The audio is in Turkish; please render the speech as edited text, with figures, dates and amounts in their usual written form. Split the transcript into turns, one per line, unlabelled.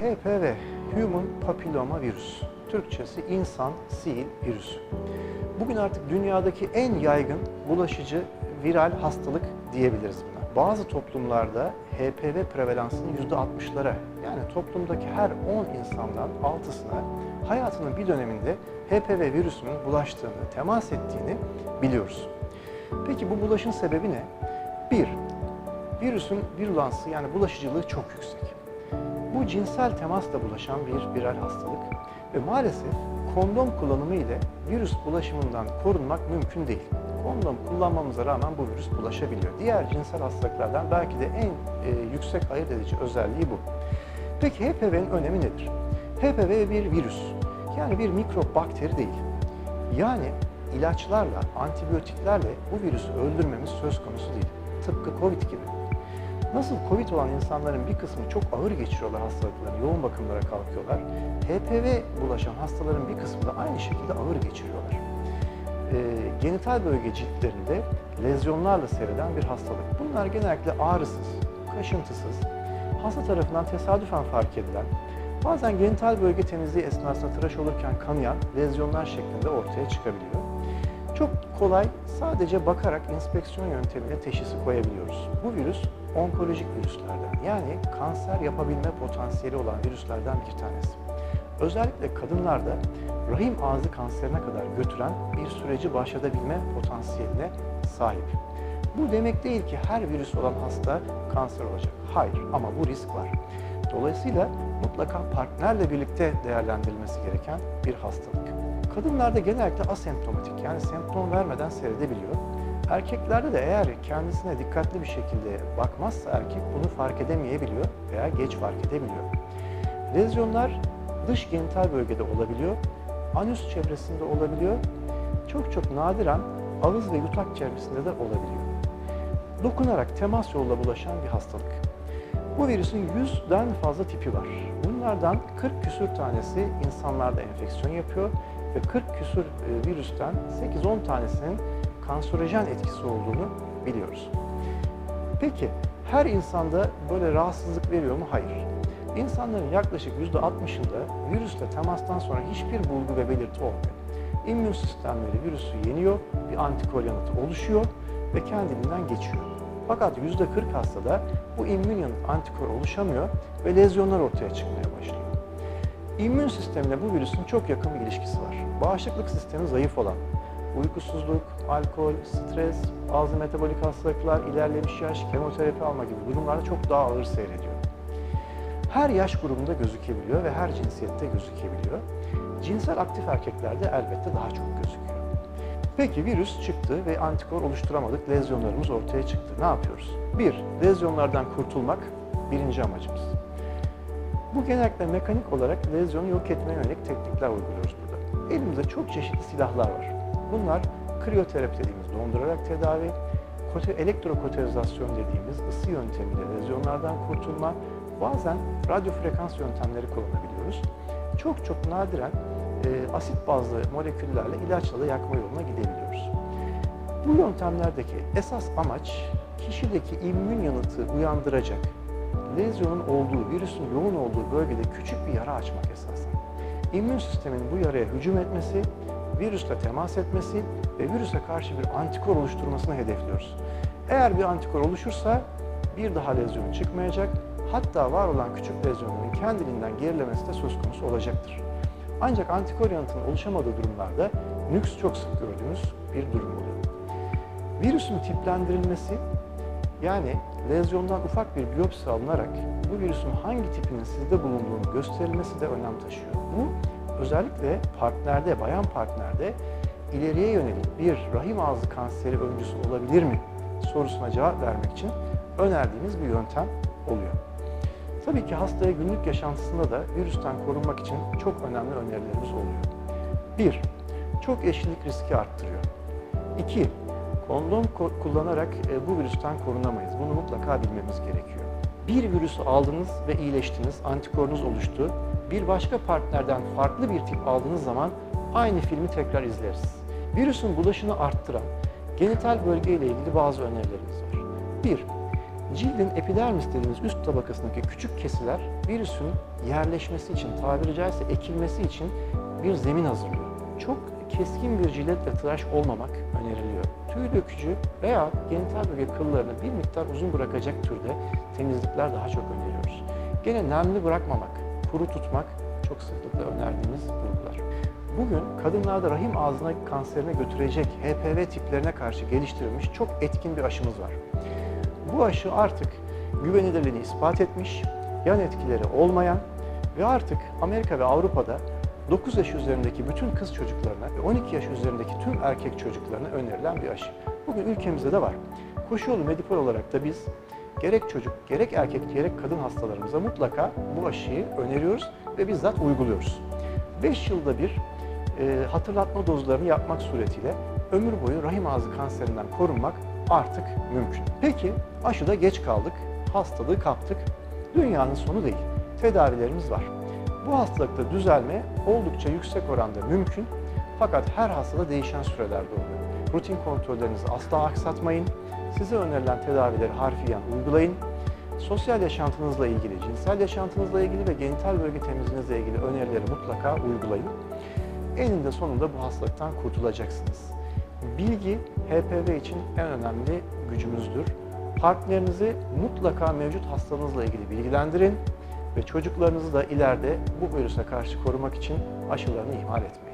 HPV, Human Papilloma Virüs. Türkçesi insan-sil virüsü. Bugün artık dünyadaki en yaygın bulaşıcı viral hastalık diyebiliriz buna. Bazı toplumlarda HPV prevalansının %60'lara, yani toplumdaki her 10 insandan 6'sına hayatının bir döneminde HPV virüsünün bulaştığını, temas ettiğini biliyoruz. Peki bu bulaşın sebebi ne? 1. Virüsün virülansı, yani bulaşıcılığı çok yüksek. Bu cinsel temasla bulaşan bir viral hastalık ve maalesef kondom kullanımı ile virüs bulaşımından korunmak mümkün değil. Kondom kullanmamıza rağmen bu virüs bulaşabiliyor. Diğer cinsel hastalıklardan belki de en yüksek ayırt edici özelliği bu. Peki HPV'nin önemi nedir? HPV bir virüs, yani bir mikrop bakteri değil. Yani ilaçlarla, antibiyotiklerle bu virüsü öldürmemiz söz konusu değil. Tıpkı Covid gibi. Nasıl Covid olan insanların bir kısmı çok ağır geçiriyorlar hastalıklarını, yoğun bakımlara kalkıyorlar. HPV bulaşan hastaların bir kısmı da aynı şekilde ağır geçiriyorlar. Genital bölge ciltlerinde lezyonlarla seyreden bir hastalık. Bunlar genellikle ağrısız, kaşıntısız, hasta tarafından tesadüfen fark edilen, bazen genital bölge temizliği esnasında tıraş olurken kanayan lezyonlar şeklinde ortaya çıkabiliyor. Çok kolay, sadece bakarak inspeksiyon yöntemiyle teşhisi koyabiliyoruz. Bu virüs onkolojik virüslerden, yani kanser yapabilme potansiyeli olan virüslerden bir tanesi. Özellikle kadınlarda rahim ağzı kanserine kadar götüren bir süreci başlatabilme potansiyeline sahip. Bu demek değil ki her virüs olan hasta kanser olacak. Hayır, ama bu risk var. Dolayısıyla mutlaka partnerle birlikte değerlendirilmesi gereken bir hastalık. Kadınlarda genellikle asemptomatik, yani semptom vermeden seyredebiliyor. Erkeklerde de eğer kendisine dikkatli bir şekilde bakmazsa erkek bunu fark edemeyebiliyor veya geç fark edebiliyor. Lezyonlar dış genital bölgede olabiliyor, anüs çevresinde olabiliyor, çok nadiren ağız ve yutak çevresinde de olabiliyor. Dokunarak, temas yolla bulaşan bir hastalık. Bu virüsün 100'den fazla tipi var. Bunlardan 40 küsür tanesi insanlarda enfeksiyon yapıyor ve 40 küsür virüsten 8-10 tanesinin kanserojen etkisi olduğunu biliyoruz. Peki her insanda böyle rahatsızlık veriyor mu? Hayır. İnsanların yaklaşık %60'ında virüsle temastan sonra hiçbir bulgu ve belirti olmuyor. İmmün sistemleri virüsü yeniyor, bir antikor yanıtı oluşuyor ve kendiliğinden geçiyor. Fakat %40 hastada bu immün yanıt antikor oluşamıyor ve lezyonlar ortaya çıkmaya başlıyor. İmmün sistemine bu virüsün çok yakın bir ilişkisi var. Bağışıklık sistemi zayıf olan, uykusuzluk, alkol, stres, bazı metabolik hastalıklar, ilerlemiş yaş, kemoterapi alma gibi durumlarda çok daha ağır seyrediyor. Her yaş grubunda gözükebiliyor ve her cinsiyette gözükebiliyor. Cinsel aktif erkeklerde elbette daha çok gözüküyor. Peki virüs çıktı ve antikor oluşturamadık, lezyonlarımız ortaya çıktı. Ne yapıyoruz? 1. Lezyonlardan kurtulmak birinci amacımız. Bu genellikle mekanik olarak lezyonu yok etmeye yönelik teknikler uyguluyoruz burada. Elimizde çok çeşitli silahlar var. Bunlar kriyoterapi dediğimiz dondurarak tedavi, elektrokoterizasyon dediğimiz ısı yöntemiyle lezyonlardan kurtulma, bazen radyo frekans yöntemleri kullanabiliyoruz. Çok nadiren asit bazlı moleküllerle ilaçla da yakma yoluna gidebiliyoruz. Bu yöntemlerdeki esas amaç kişideki immün yanıtı uyandıracak, lezyonun olduğu, virüsün yoğun olduğu bölgede küçük bir yara açmak esasen. İmmün sistemin bu yaraya hücum etmesi, virüsle temas etmesi ve virüse karşı bir antikor oluşturmasını hedefliyoruz. Eğer bir antikor oluşursa bir daha lezyon çıkmayacak, hatta var olan küçük lezyonların kendiliğinden gerilemesi de söz konusu olacaktır. Ancak antikor yanıtının oluşamadığı durumlarda nüks çok sık gördüğümüz bir durum oluyor. Virüsün tiplendirilmesi, yani lezyondan ufak bir biyopsi alınarak bu virüsün hangi tipinin sizde bulunduğunu gösterilmesi de önem taşıyor. Bu özellikle partnerde, bayan partnerde ileriye yönelik bir rahim ağzı kanseri öncüsü olabilir mi sorusuna cevap vermek için önerdiğimiz bir yöntem oluyor. Tabii ki hastaya günlük yaşantısında da virüsten korunmak için çok önemli önerilerimiz oluyor. 1. Çok eşlilik riski arttırıyor. 2. Kondom kullanarak bu virüsten korunamayız. Bunu mutlaka bilmemiz gerekiyor. Bir virüsü aldınız ve iyileştiniz, antikorunuz oluştu. Bir başka partnerden farklı bir tip aldığınız zaman aynı filmi tekrar izleriz. Virüsün bulaşını arttıran genital bölge ile ilgili bazı önerilerimiz var. 1. Cildin epidermis dediğimiz üst tabakasındaki küçük kesiler virüsün yerleşmesi için, tabiri caizse ekilmesi için bir zemin hazırlıyor. Çok keskin bir jiletle tıraş olmamak öneriliyor. Tüy dökücü veya genital bölge kıllarını bir miktar uzun bırakacak türde temizlikler daha çok öneriyoruz. Gene nemli bırakmamak, kuru tutmak çok sıklıkla önerdiğimiz bulgular. Bugün kadınlarda rahim ağzına kanserine götürecek HPV tiplerine karşı geliştirilmiş çok etkin bir aşımız var. Bu aşı artık güvenilirliğini ispat etmiş, yan etkileri olmayan ve artık Amerika ve Avrupa'da 9 yaş üzerindeki bütün kız çocuklarına ve 12 yaş üzerindeki tüm erkek çocuklarına önerilen bir aşı. Bugün ülkemizde de var. Koşuyolu Medipol olarak da biz gerek çocuk, gerek erkek, gerek kadın hastalarımıza mutlaka bu aşıyı öneriyoruz ve bizzat uyguluyoruz. 5 yılda bir hatırlatma dozlarını yapmak suretiyle ömür boyu rahim ağzı kanserinden korunmak artık mümkün. Peki aşıda geç kaldık, hastalığı kaptık. Dünyanın sonu değil, tedavilerimiz var. Bu hastalıkta düzelme oldukça yüksek oranda mümkün. Fakat her hastada değişen sürelerde oluyor. Rutin kontrollerinizi asla aksatmayın. Size önerilen tedavileri harfiyen uygulayın. Sosyal yaşantınızla ilgili, cinsel yaşantınızla ilgili ve genital bölge temizliğinizle ilgili önerileri mutlaka uygulayın. Eninde sonunda bu hastalıktan kurtulacaksınız. Bilgi HPV için en önemli gücümüzdür. Partnerinizi mutlaka mevcut hastalığınızla ilgili bilgilendirin ve çocuklarınızı da ileride bu virüse karşı korumak için aşılarını ihmal etmeyin.